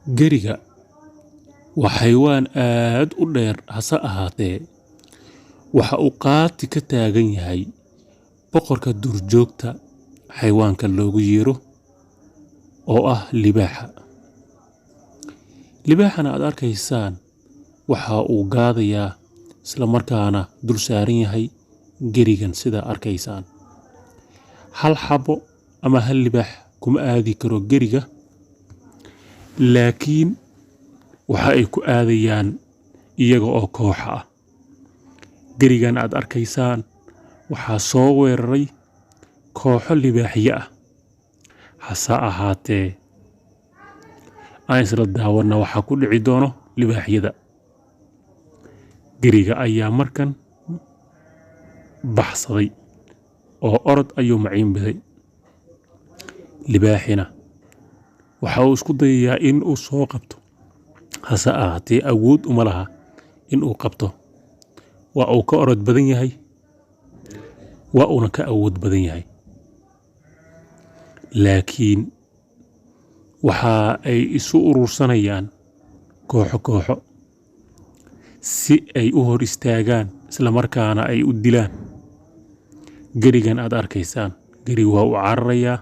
Geriga waa xayawaan aad u dheer hase ahaatee waxa uu qaati ka taagan yahay boqorka duurjoogta xayawaanka loogu yeero oo ah libaaxa. Libaaxana aad arkaysaan waxa uu gaadayaa isla markaana dul saaran yahay gerigan sida arkaysaan. Hal xabo ama hal libaax kuma aadi karo geriga, laakiin waxa ay ku aadayaan iyaga oo koox ah. Gerigan aad arkaysaan waxaa soo weeraray kooxo libaaxyo ah. Hase ahaatee aan isla daawana waxa ku dhici doono libaaxyada. Geriga ayaa markan baxsaday oo orod ayuu maciinbaday. Libaaxina waxa uu isku dayayaa in uu soo qabto, hase ahaatee awood uma laha in uu qabto. Waa uu ka orod badan yahay, waa uuna ka awood badan yahay. Laakiin waxa ay isu urursanayaan kooxo si ay u hor istaagaan isla markaana ay u dilaan. Gerigan aad arkaysaan, geriga waa uu cararayaa,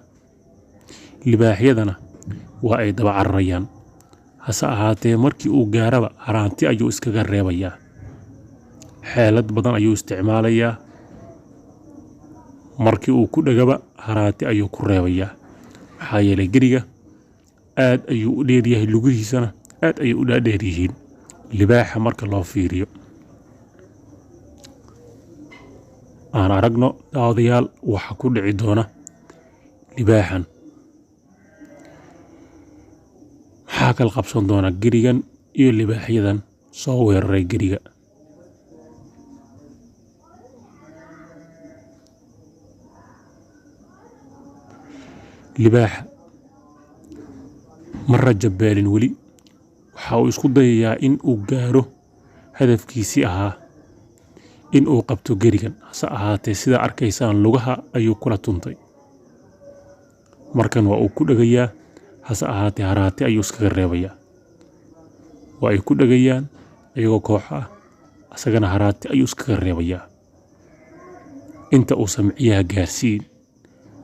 libaaxyadana waa ay daba cararayaan. Hase ahaatee markii uu gaaraba haraanti ayuu iskaga reebayaa. Xeelad badan ayuu isticmaalayaa. Markii uu ku dhagaba haraanti ayuu ku reebayaa. Maxaa yeelay geriga aad ayuu u dheer yahay, lugihiisana aad ayay u dhaadheer yihiin libaaxa marka loo fiiriyo. Aan aragno daawadayaal waxa ku dhici doona libaaxan. Maxaa kala qabsan doona gerigan iyo libaaxyadan soo weeraray geriga. Libaaxa ma rajo beelin weli. Waxa uu isku dayayaa in uu gaaro hadafkiisii ahaa in uu qabto gerigan. Hase ahaatee sida arkaysaan lugaha ayuu kula tuntay. Markan waa uu ku dhagayaa, hase ahaatee haraanti ayuu iskaga reebayaa. Waa ay ku dhagayaan iyagoo koox ah, asagana haraanti ayuu iskaga reebayaa inta uu samciyaha gaarsiin.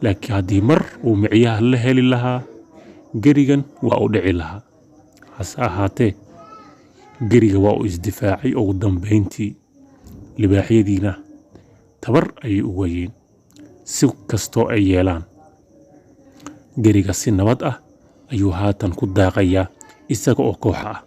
Laakiin haddii mar uu miciyaha la heli lahaa, gerigan waa uu dhici lahaa. Hase ahaatee geriga waa uu isdifaacay ugu dambeyntii. Libaaxyadiina tabar ayay u waayeen. Si kastoo ay yeelaan, geriga si nabad ah ayuu haatan ku daaqayaa isaga oo koox ah.